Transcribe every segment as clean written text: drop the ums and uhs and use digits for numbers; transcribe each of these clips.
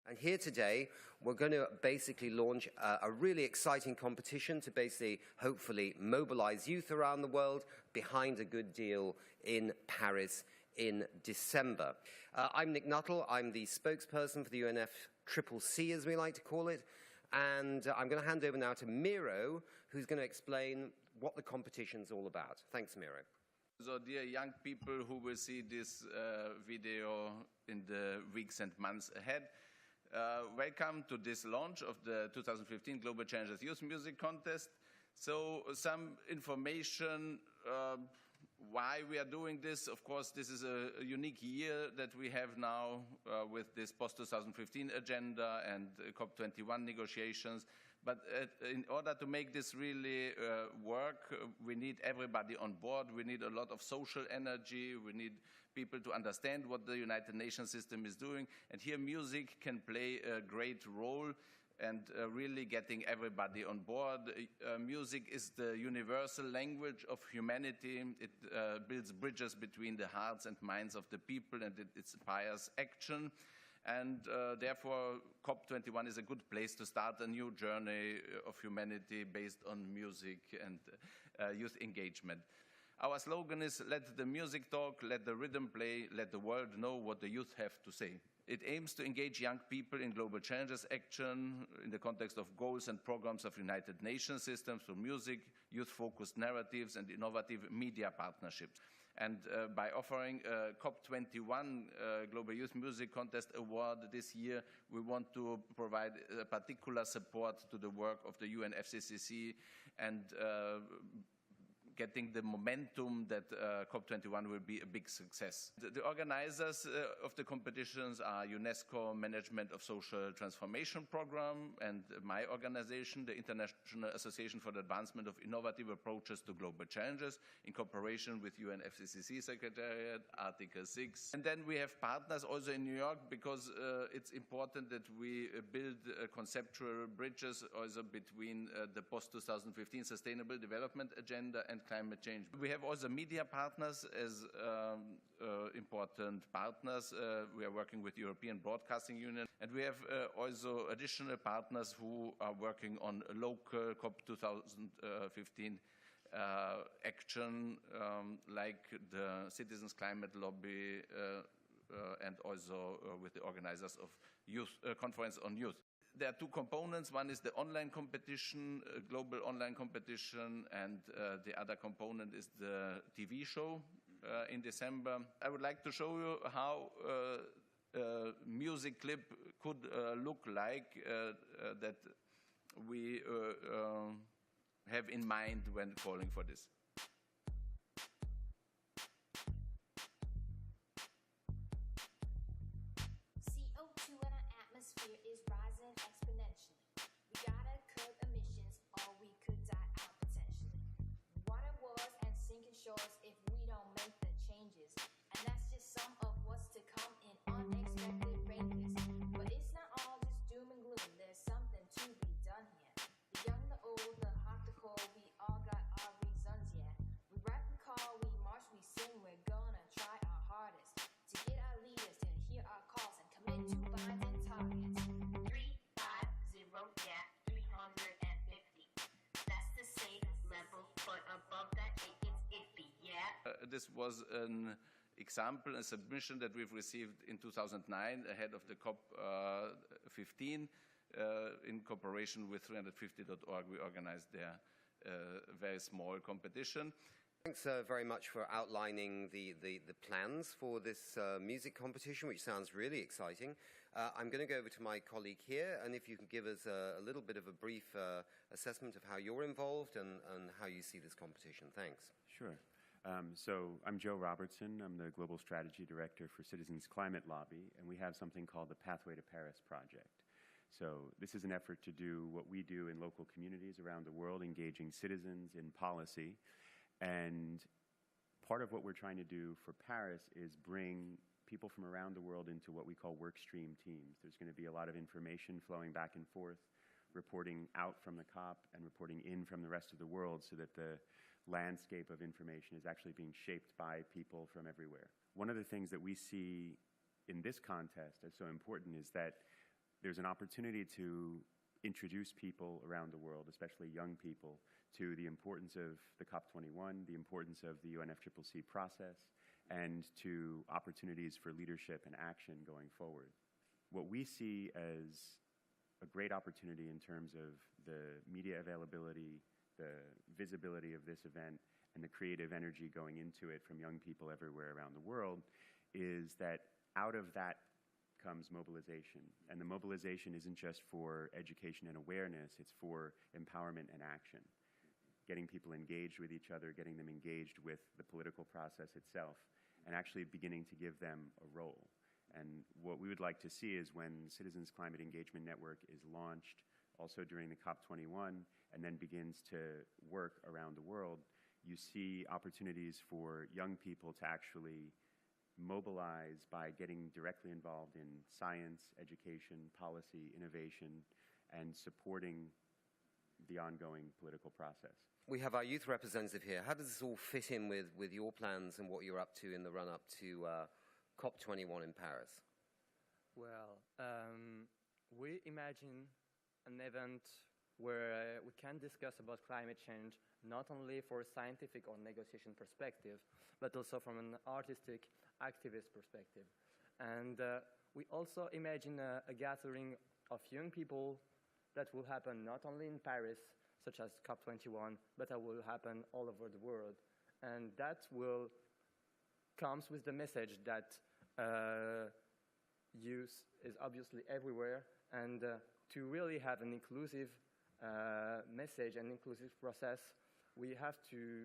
And here today, we're going to basically launch a really exciting competition to basically, hopefully, mobilize youth around the world behind a good deal in Paris in December. I'm Nick Nuttall. I'm the spokesperson for the UNFCCC, as we like to call it. And I'm going to hand over now to Miro, who's going to explain what the competition's all about. Thanks, Miro. So, dear young people who will see this video in the weeks and months ahead, welcome to this launch of the 2015 Global Challenges Youth Music Contest. So some information why we are doing this. Of course, this is a unique year that we have now with this post-2015 agenda and COP21 negotiations. But in order to make this really work, we need everybody on board. We need a lot of social energy. We need people to understand what the United Nations system is doing. And here music can play a great role and really getting everybody on board. Music is the universal language of humanity. It builds bridges between the hearts and minds of the people, and it inspires action. And therefore, COP21 is a good place to start a new journey of humanity based on music and youth engagement. Our slogan is, let the music talk, let the rhythm play, let the world know what the youth have to say. It aims to engage young people in global challenges action in the context of goals and programs of United Nations systems for music, youth-focused narratives, and innovative media partnerships. And by offering a COP21 Global Youth Music Contest Award this year, we want to provide particular support to the work of the UNFCCC and getting the momentum that COP21 will be a big success. The organizers of the competitions are UNESCO Management of Social Transformation Program and my organization, the International Association for the Advancement of Innovative Approaches to Global Challenges, in cooperation with UNFCCC Secretariat, Article 6. And then we have partners also in New York, because it's important that we build conceptual bridges also between the post-2015 Sustainable Development Agenda and climate change. We have also media partners as important partners. We are working with European Broadcasting Union, and we have also additional partners who are working on local COP 2015 action, like the Citizens Climate Lobby and also with the organizers of youth conference on youth. There are two components. One is the online competition, global online competition, and the other component is the TV show in December. I would like to show you how a music clip could look like that we have in mind when calling for this. CO2 in our atmosphere is rising exponentially. We gotta curb emissions or we could die out potentially. Water wars and sinking shores if we don't make the changes. And that's just some of what's to come in unexpected ranges. But it's not all just doom and gloom. There's something to be done here. The young, the old, the hot, the cold, we all got our reasons, yeah. We rap, we call, we march, we sing. We're gonna try our hardest to get our leaders to hear our calls and commit to binding targets. 350, yeah, 350. That's the safe level, but above that it gets iffy, yeah. This was an example, a submission that we've received in 2009 ahead of the COP 15. In cooperation with 350.org, we organized their very small competition. Thanks very much for outlining the plans for this music competition, which sounds really exciting. I'm going to go over to my colleague here, and if you can give us a little bit of a brief assessment of how you're involved and how you see this competition. Thanks. Sure. So I'm Joe Robertson. I'm the Global Strategy Director for Citizens Climate Lobby, and we have something called the Pathway to Paris project. So this is an effort to do what we do in local communities around the world, engaging citizens in policy. And part of what we're trying to do for Paris is bring people from around the world into what we call work stream teams. There's going to be a lot of information flowing back and forth, reporting out from the COP and reporting in from the rest of the world, so that the landscape of information is actually being shaped by people from everywhere. One of the things that we see in this contest as so important is that there's an opportunity to introduce people around the world, especially young people, to the importance of the COP21, the importance of the UNFCCC process, and to opportunities for leadership and action going forward. What we see as a great opportunity in terms of the media availability, the visibility of this event, and the creative energy going into it from young people everywhere around the world is that out of that comes mobilization. And the mobilization isn't just for education and awareness, it's for empowerment and action. Getting people engaged with each other, getting them engaged with the political process itself, and actually beginning to give them a role. And what we would like to see is when Citizens Climate Engagement Network is launched, also during the COP21, and then begins to work around the world, you see opportunities for young people to actually mobilize by getting directly involved in science, education, policy, innovation, and supporting the ongoing political process. We have our youth representative here. How does this all fit in with your plans and what you're up to in the run-up to COP21 in Paris? Well, we imagine an event where we can discuss about climate change not only for a scientific or negotiation perspective, but also from an artistic, activist perspective. And we also imagine a gathering of young people that will happen not only in Paris, such as COP21, but that will happen all over the world. And that will comes with the message that youth is obviously everywhere, and to really have an inclusive message and inclusive process, we have to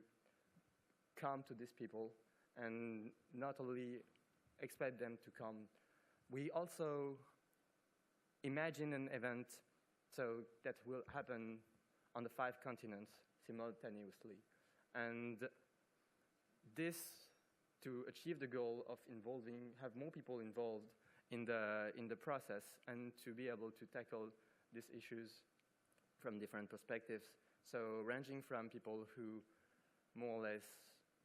come to these people and not only expect them to come. We also imagine an event that will happen on the 5 continents simultaneously. And this, to achieve the goal of have more people involved in the process and to be able to tackle these issues from different perspectives. So ranging from people who more or less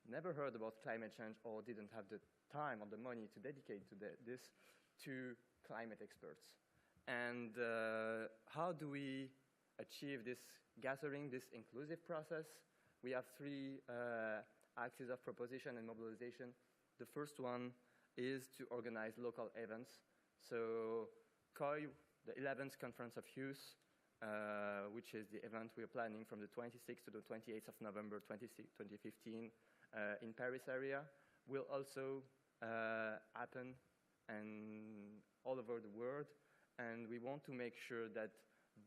never heard about climate change or didn't have the time or the money to dedicate to this, to climate experts. And how do we achieve this gathering, this inclusive process? We have 3 axes of proposition and mobilization. The first one is to organize local events. So COI, the 11th Conference of Youth, which is the event we are planning from the 26th to the 28th of November 2015 in Paris area, will also happen and all over the world. And we want to make sure that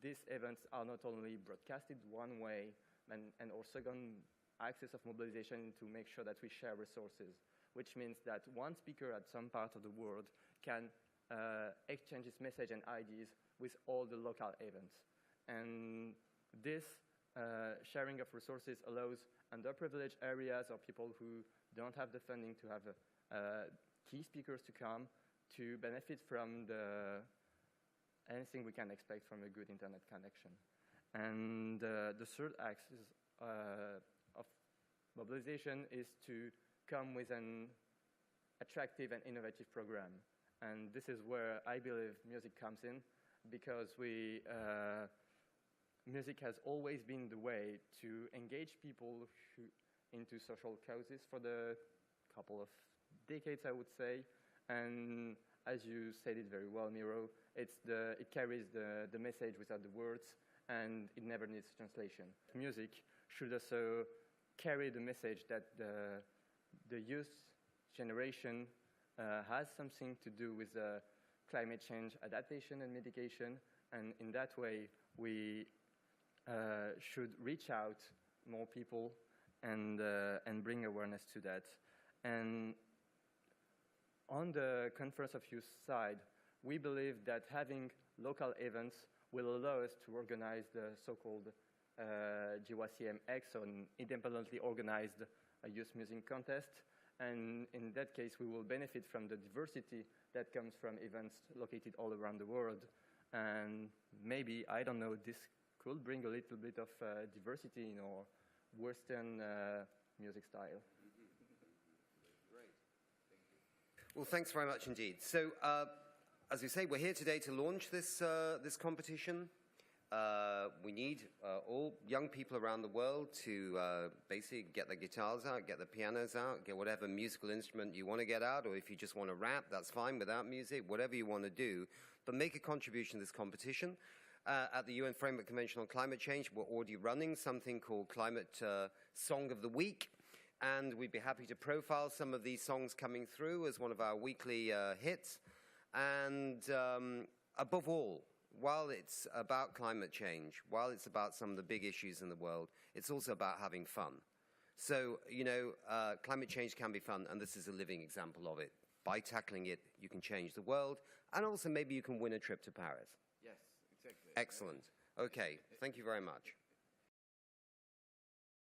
these events are not only broadcasted one way, and our second axis of mobilization to make sure that we share resources, which means that one speaker at some part of the world can exchange his message and ideas with all the local events. And this sharing of resources allows underprivileged areas or people who don't have the funding to have key speakers to come to benefit from anything we can expect from a good internet connection. And the third axis of mobilization is to come with an attractive and innovative program. And this is where I believe music comes in, because music has always been the way to engage people into social causes for the couple of decades, I would say. And as you said it very well, Miro, it carries the message without the words, and it never needs translation. Music should also carry the message that the youth generation has something to do with climate change adaptation and mitigation, and in that way we should reach out more people and bring awareness to that. And on the Conference of Youth side, we believe that having local events will allow us to organize the so-called GYCMX, or an independently organized youth music contest. And in that case, we will benefit from the diversity that comes from events located all around the world. And maybe, I don't know, this could bring a little bit of diversity in our Western music style. Great. Thank you. Well, thanks very much indeed. So as we say, we're here today to launch this, this competition. We need all young people around the world to basically get their guitars out, get the pianos out, get whatever musical instrument you want to get out, or if you just want to rap, that's fine without music, whatever you want to do, but make a contribution to this competition. At the UN Framework Convention on Climate Change, we're already running something called Climate Song of the Week, and we'd be happy to profile some of these songs coming through as one of our weekly hits. And above all, while it's about climate change, while it's about some of the big issues in the world, it's also about having fun. So, you know, climate change can be fun, and this is a living example of it. By tackling it, you can change the world, and also maybe you can win a trip to Paris. Yes, exactly. Excellent. Okay, thank you very much.